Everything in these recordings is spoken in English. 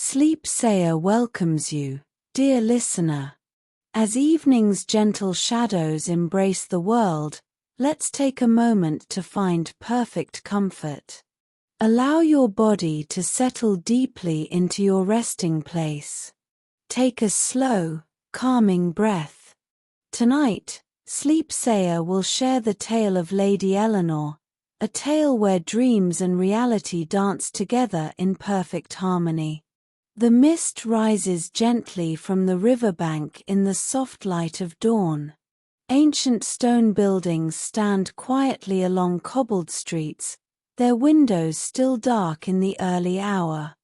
Sleepstory welcomes you, dear listener. As evening's gentle shadows embrace the world, let's take a moment to find perfect comfort. Allow your body to settle deeply into your resting place. Take a slow, calming breath. Tonight, Sleepstory will share the tale of Lady Eleanor, a tale where dreams and reality dance together in perfect harmony. The mist rises gently from the riverbank in the soft light of dawn. Ancient stone buildings stand quietly along cobbled streets, their windows still dark in the early hour.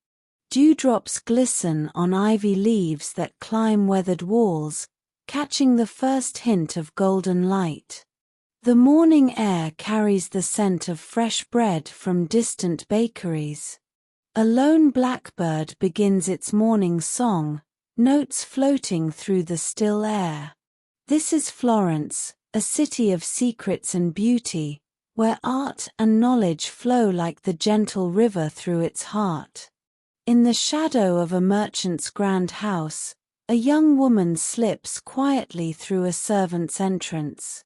Dewdrops glisten on ivy leaves that climb weathered walls, catching the first hint of golden light. The morning air carries the scent of fresh bread from distant bakeries. A lone blackbird begins its morning song, notes floating through the still air. This is Florence, a city of secrets and beauty, where art and knowledge flow like the gentle river through its heart. In the shadow of a merchant's grand house, a young woman slips quietly through a servant's entrance.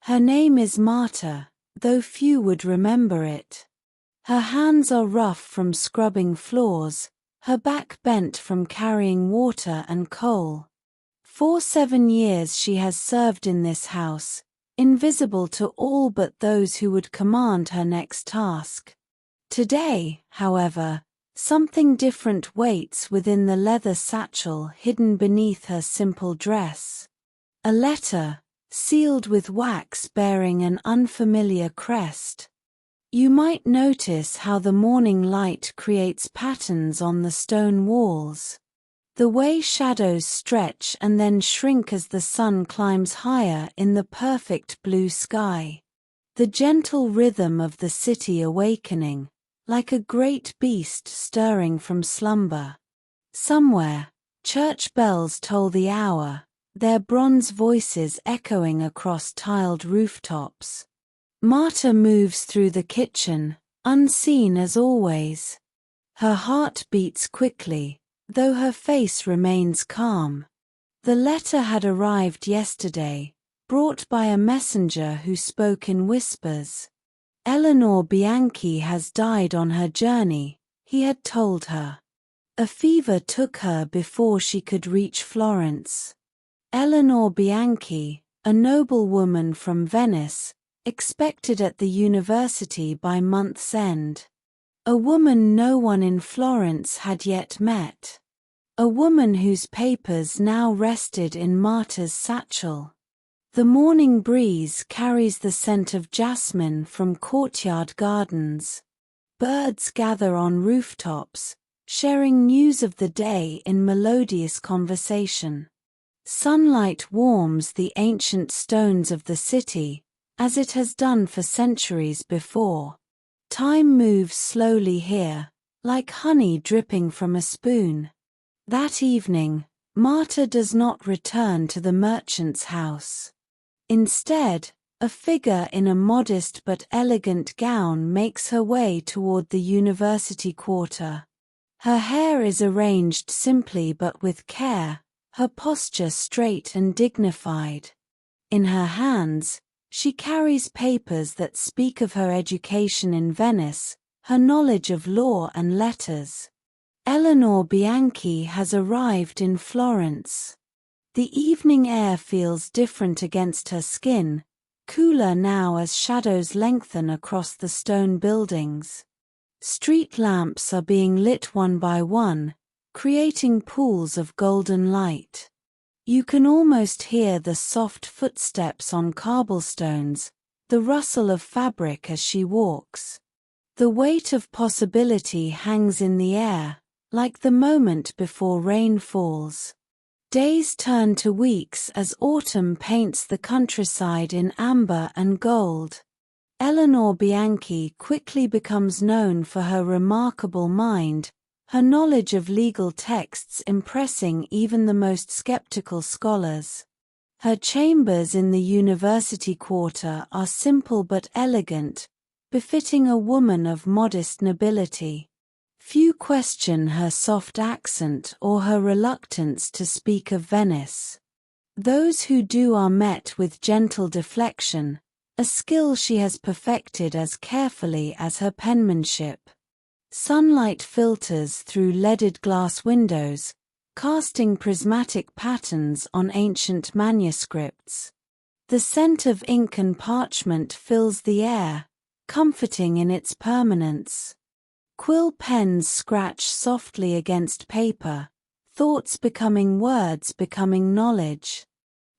Her name is Marta, though few would remember it. Her hands are rough from scrubbing floors, her back bent from carrying water and coal. For 7 years she has served in this house, invisible to all but those who would command her next task. Today, however, something different waits within the leather satchel hidden beneath her simple dress. A letter, sealed with wax bearing an unfamiliar crest. You might notice how the morning light creates patterns on the stone walls. The way shadows stretch and then shrink as the sun climbs higher in the perfect blue sky. The gentle rhythm of the city awakening, like a great beast stirring from slumber. Somewhere, church bells toll the hour, their bronze voices echoing across tiled rooftops. Marta moves through the kitchen, unseen as always. Her heart beats quickly, though her face remains calm. The letter had arrived yesterday, brought by a messenger who spoke in whispers. Eleanor Bianchi has died on her journey, he had told her. A fever took her before she could reach Florence. Eleanor Bianchi, a noblewoman from Venice, expected at the university by month's end. A woman no one in Florence had yet met. A woman whose papers now rested in Marta's satchel. The morning breeze carries the scent of jasmine from courtyard gardens. Birds gather on rooftops, sharing news of the day in melodious conversation. Sunlight warms the ancient stones of the city, as it has done for centuries before. Time moves slowly here, like honey dripping from a spoon. That evening, Marta does not return to the merchant's house. Instead, a figure in a modest but elegant gown makes her way toward the university quarter. Her hair is arranged simply but with care, her posture straight and dignified. In her hands, she carries papers that speak of her education in Venice, her knowledge of law and letters. Eleanor Bianchi has arrived in Florence. The evening air feels different against her skin, cooler now as shadows lengthen across the stone buildings. Street lamps are being lit one by one, creating pools of golden light. You can almost hear the soft footsteps on cobblestones, the rustle of fabric as she walks. The weight of possibility hangs in the air, like the moment before rain falls. Days turn to weeks as autumn paints the countryside in amber and gold. Eleanor Bianchi quickly becomes known for her remarkable mind, her knowledge of legal texts impressing even the most skeptical scholars. Her chambers in the university quarter are simple but elegant, befitting a woman of modest nobility. Few question her soft accent or her reluctance to speak of Venice. Those who do are met with gentle deflection, a skill she has perfected as carefully as her penmanship. Sunlight filters through leaded glass windows, casting prismatic patterns on ancient manuscripts. The scent of ink and parchment fills the air, comforting in its permanence. Quill pens scratch softly against paper, thoughts becoming words becoming knowledge.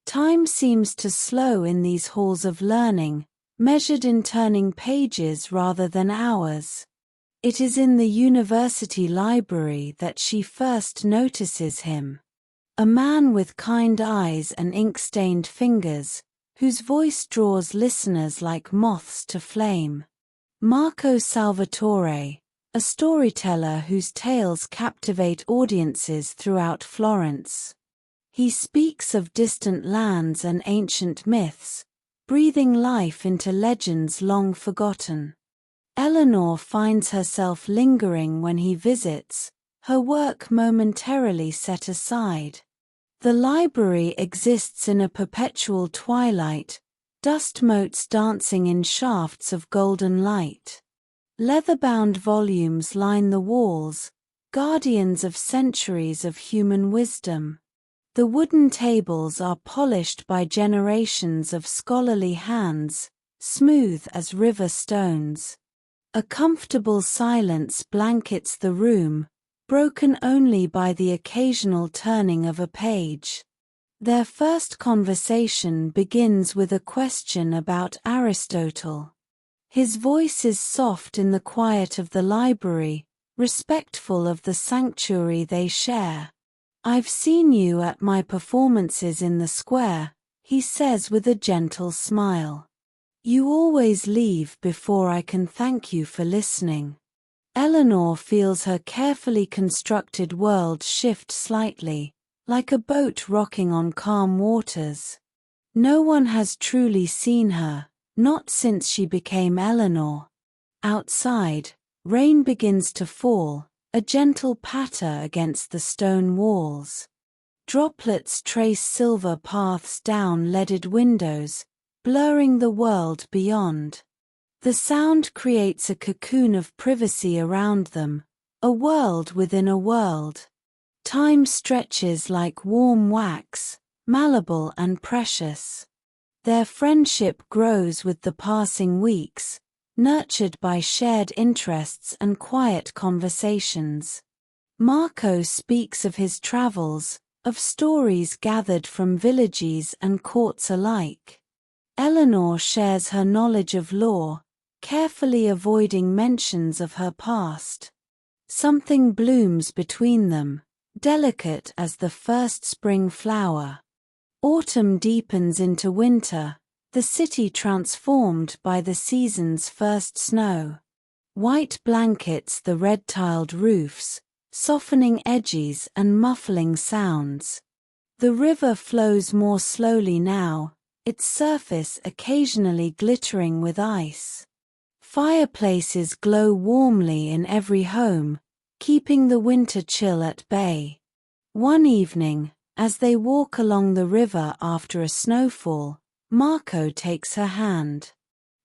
Time seems to slow in these halls of learning, measured in turning pages rather than hours. It is in the university library that she first notices him. A man with kind eyes and ink-stained fingers, whose voice draws listeners like moths to flame. Marco Salvatore, a storyteller whose tales captivate audiences throughout Florence. He speaks of distant lands and ancient myths, breathing life into legends long forgotten. Eleanor finds herself lingering when he visits, her work momentarily set aside. The library exists in a perpetual twilight, dust motes dancing in shafts of golden light. Leather-bound volumes line the walls, guardians of centuries of human wisdom. The wooden tables are polished by generations of scholarly hands, smooth as river stones. A comfortable silence blankets the room, broken only by the occasional turning of a page. Their first conversation begins with a question about Aristotle. His voice is soft in the quiet of the library, respectful of the sanctuary they share. "I've seen you at my performances in the square," he says with a gentle smile. "You always leave before I can thank you for listening." Eleanor feels her carefully constructed world shift slightly, like a boat rocking on calm waters. No one has truly seen her, not since she became Eleanor. Outside, rain begins to fall, a gentle patter against the stone walls. Droplets trace silver paths down leaded windows, blurring the world beyond. The sound creates a cocoon of privacy around them, a world within a world. Time stretches like warm wax, malleable and precious. Their friendship grows with the passing weeks, nurtured by shared interests and quiet conversations. Marco speaks of his travels, of stories gathered from villages and courts alike. Eleanor shares her knowledge of law, carefully avoiding mentions of her past. Something blooms between them, delicate as the first spring flower. Autumn deepens into winter, the city transformed by the season's first snow. White blankets the red-tiled roofs, softening edges and muffling sounds. The river flows more slowly now, its surface occasionally glittering with ice. Fireplaces glow warmly in every home, keeping the winter chill at bay. One evening, as they walk along the river after a snowfall, Marco takes her hand.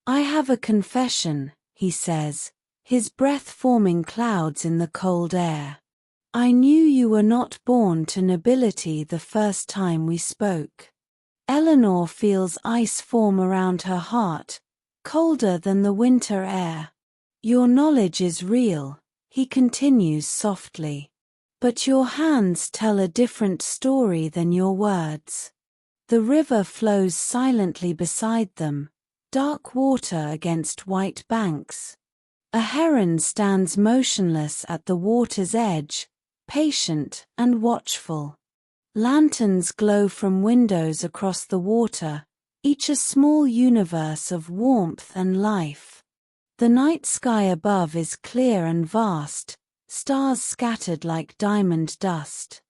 "I have a confession," he says, his breath forming clouds in the cold air. "I knew you were not born to nobility the first time we spoke." Eleanor feels ice form around her heart, colder than the winter air. "Your knowledge is real," he continues softly. "But your hands tell a different story than your words." The river flows silently beside them, dark water against white banks. A heron stands motionless at the water's edge, patient and watchful. Lanterns glow from windows across the water, each a small universe of warmth and life. The night sky above is clear and vast, stars scattered like diamond dust.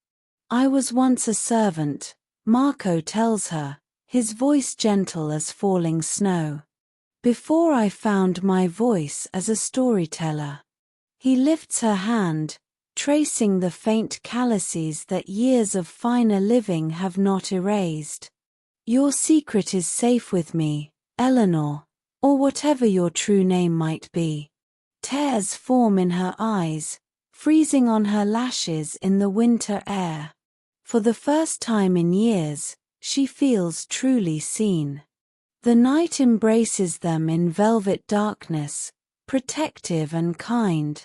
"I was once a servant," Marco tells her, his voice gentle as falling snow. "Before I found my voice as a storyteller." He lifts her hand, tracing the faint calluses that years of finer living have not erased. Your secret is safe with me, Eleanor, or whatever your true name might be. Tears form in her eyes, freezing on her lashes in the winter air. For the first time in years, she feels truly seen. The night embraces them in velvet darkness, protective and kind.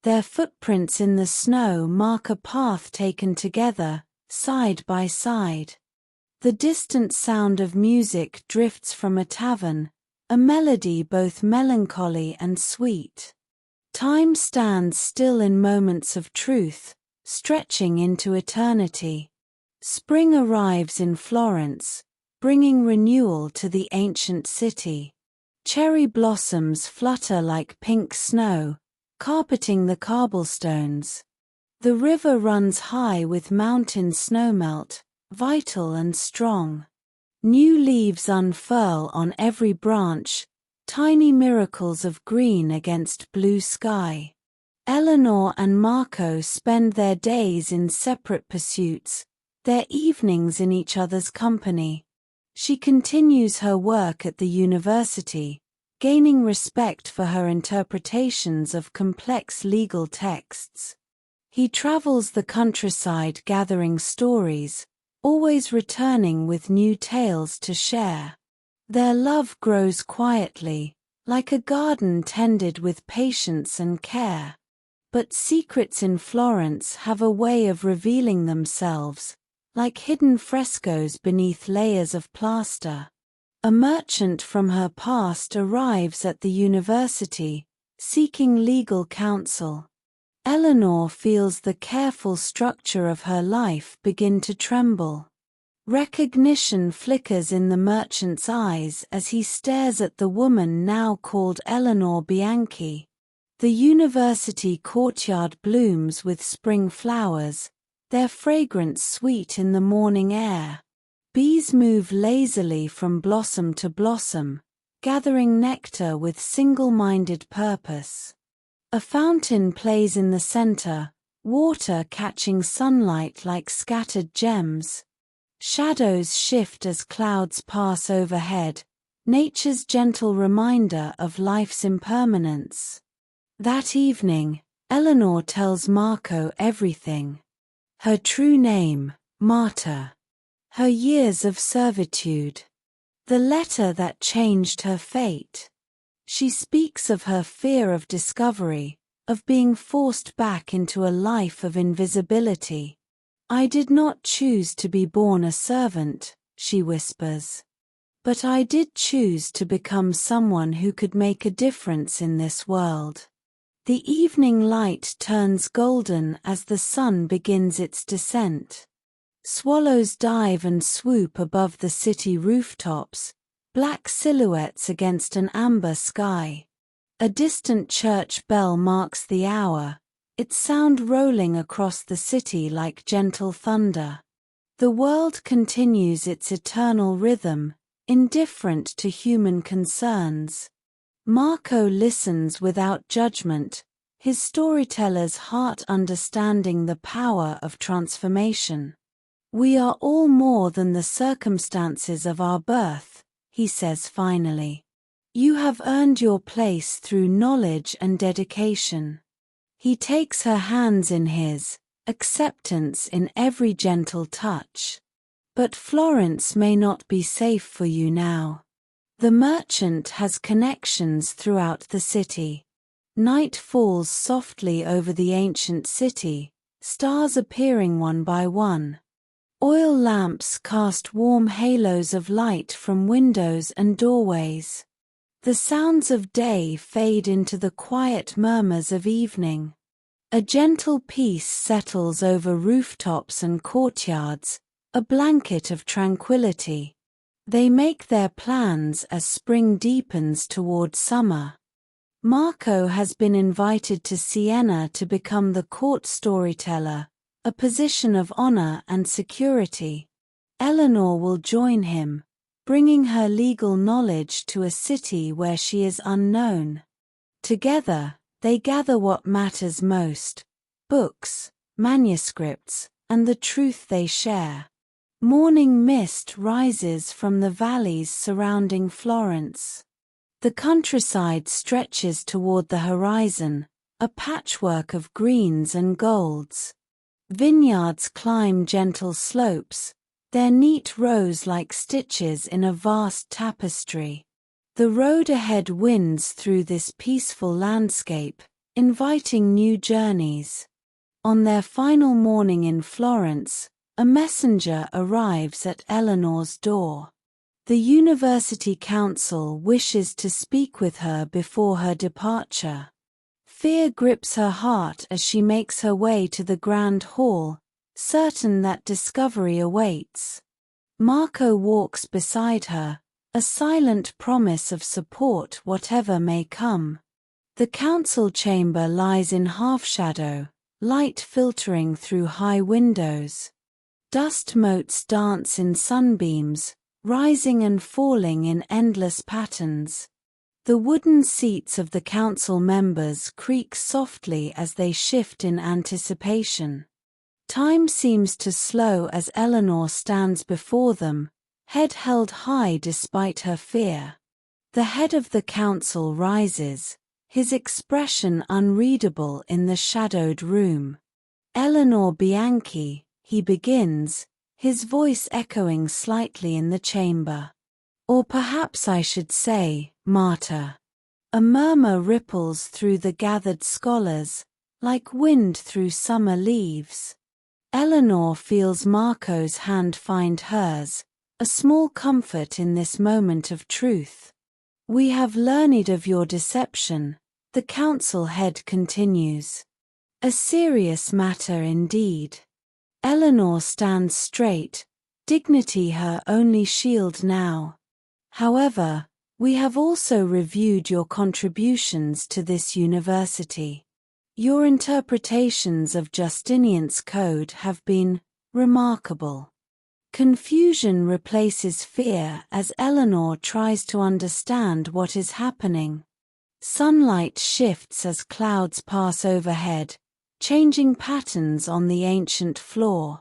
Their footprints in the snow mark a path taken together, side by side. The distant sound of music drifts from a tavern, a melody both melancholy and sweet. Time stands still in moments of truth, stretching into eternity. Spring arrives in Florence, bringing renewal to the ancient city. Cherry blossoms flutter like pink snow, carpeting the cobblestones. The river runs high with mountain snowmelt, vital and strong. New leaves unfurl on every branch, tiny miracles of green against blue sky. Eleanor and Marco spend their days in separate pursuits, their evenings in each other's company. She continues her work at the university, gaining respect for her interpretations of complex legal texts. He travels the countryside gathering stories, always returning with new tales to share. Their love grows quietly, like a garden tended with patience and care. But secrets in Florence have a way of revealing themselves, like hidden frescoes beneath layers of plaster. A merchant from her past arrives at the university, seeking legal counsel. Eleanor feels the careful structure of her life begin to tremble. Recognition flickers in the merchant's eyes as he stares at the woman now called Eleanor Bianchi. The university courtyard blooms with spring flowers, their fragrance sweet in the morning air. Bees move lazily from blossom to blossom, gathering nectar with single-minded purpose. A fountain plays in the center, water catching sunlight like scattered gems. Shadows shift as clouds pass overhead, nature's gentle reminder of life's impermanence. That evening, Eleanor tells Marco everything. Her true name, Marta. Her years of servitude. The letter that changed her fate. She speaks of her fear of discovery, of being forced back into a life of invisibility. I did not choose to be born a servant, she whispers. But I did choose to become someone who could make a difference in this world. The evening light turns golden as the sun begins its descent. Swallows dive and swoop above the city rooftops, black silhouettes against an amber sky. A distant church bell marks the hour, its sound rolling across the city like gentle thunder. The world continues its eternal rhythm, indifferent to human concerns. Marco listens without judgment, his storyteller's heart understanding the power of transformation. We are all more than the circumstances of our birth, he says finally. You have earned your place through knowledge and dedication. He takes her hands in his, acceptance in every gentle touch. But Florence may not be safe for you now. The merchant has connections throughout the city. Night falls softly over the ancient city, stars appearing one by one. Oil lamps cast warm halos of light from windows and doorways. The sounds of day fade into the quiet murmurs of evening. A gentle peace settles over rooftops and courtyards, a blanket of tranquility. They make their plans as spring deepens toward summer. Marco has been invited to Siena to become the court storyteller, a position of honor and security. Eleanor will join him, bringing her legal knowledge to a city where she is unknown. Together, They gather what matters most: books, manuscripts, and the truth they share. Morning mist rises from the valleys surrounding Florence. The countryside stretches toward the horizon, a patchwork of greens and golds. Vineyards climb gentle slopes, their neat rows like stitches in a vast tapestry. The road ahead winds through this peaceful landscape, inviting new journeys. On their final morning in Florence, a messenger arrives at Eleanor's door. The University Council wishes to speak with her before her departure. Fear grips her heart as she makes her way to the Grand Hall, certain that discovery awaits. Marco walks beside her, a silent promise of support whatever may come. The council chamber lies in half-shadow, light filtering through high windows. Dust motes dance in sunbeams, rising and falling in endless patterns. The wooden seats of the council members creak softly as they shift in anticipation. Time seems to slow as Eleanor stands before them, head held high despite her fear. The head of the council rises, his expression unreadable in the shadowed room. "Eleanor Bianchi," he begins, his voice echoing slightly in the chamber. "Or perhaps I should say, Marta." A murmur ripples through the gathered scholars, like wind through summer leaves. Eleanor feels Marco's hand find hers, a small comfort in this moment of truth. "We have learned of your deception," the council head continues. "A serious matter indeed." Eleanor stands straight, dignity her only shield now. "However, we have also reviewed your contributions to this university. Your interpretations of Justinian's code have been remarkable." Confusion replaces fear as Eleanor tries to understand what is happening. Sunlight shifts as clouds pass overhead, changing patterns on the ancient floor.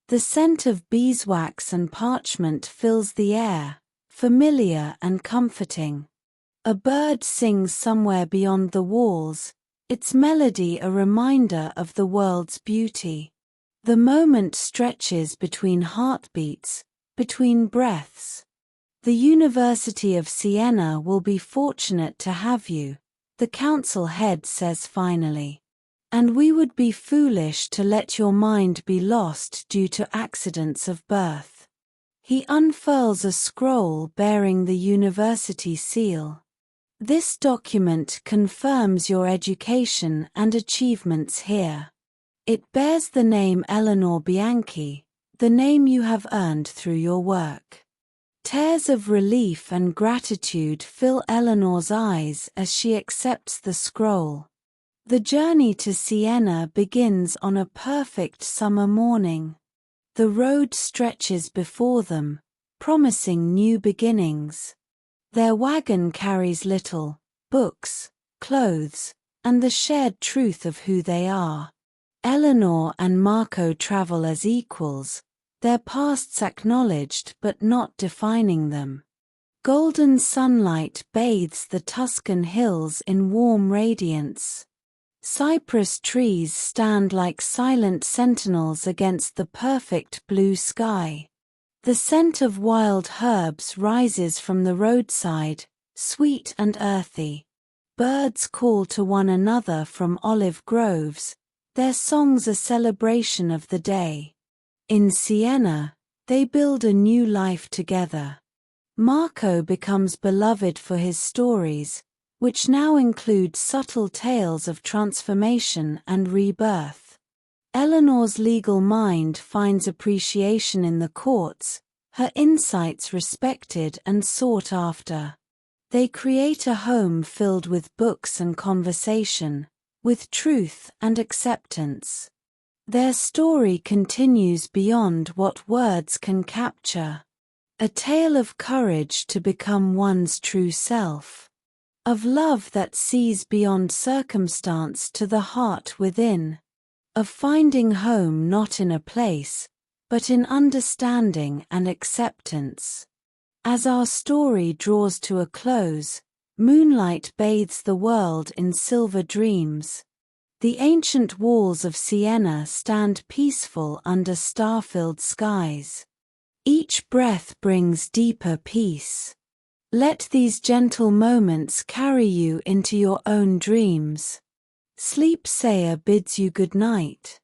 The scent of beeswax and parchment fills the air, familiar and comforting. A bird sings somewhere beyond the walls, its melody a reminder of the world's beauty. The moment stretches between heartbeats, between breaths. "The University of Siena will be fortunate to have you," the council head says finally. "And we would be foolish to let your mind be lost due to accidents of birth." He unfurls a scroll bearing the university seal. "This document confirms your education and achievements here. It bears the name Eleanor Bianchi, the name you have earned through your work." Tears of relief and gratitude fill Eleanor's eyes as she accepts the scroll. The journey to Siena begins on a perfect summer morning. The road stretches before them, promising new beginnings. Their wagon carries little: books, clothes, and the shared truth of who they are. Eleanor and Marco travel as equals, their pasts acknowledged but not defining them. Golden sunlight bathes the Tuscan hills in warm radiance. Cypress trees stand like silent sentinels against the perfect blue sky. The scent of wild herbs rises from the roadside, sweet and earthy. Birds call to one another from olive groves, their songs a celebration of the day. In Siena, they build a new life together. Marco becomes beloved for his stories, which now include subtle tales of transformation and rebirth. Eleanor's legal mind finds appreciation in the courts, her insights respected and sought after. They create a home filled with books and conversation, with truth and acceptance. Their story continues beyond what words can capture. A tale of courage to become one's true self. of love that sees beyond circumstance to the heart within, of finding home not in a place, but in understanding and acceptance. As our story draws to a close, moonlight bathes the world in silver dreams. The ancient walls of Siena stand peaceful under star-filled skies. Each breath brings deeper peace. Let these gentle moments carry you into your own dreams. Sleep Sayer bids you good night.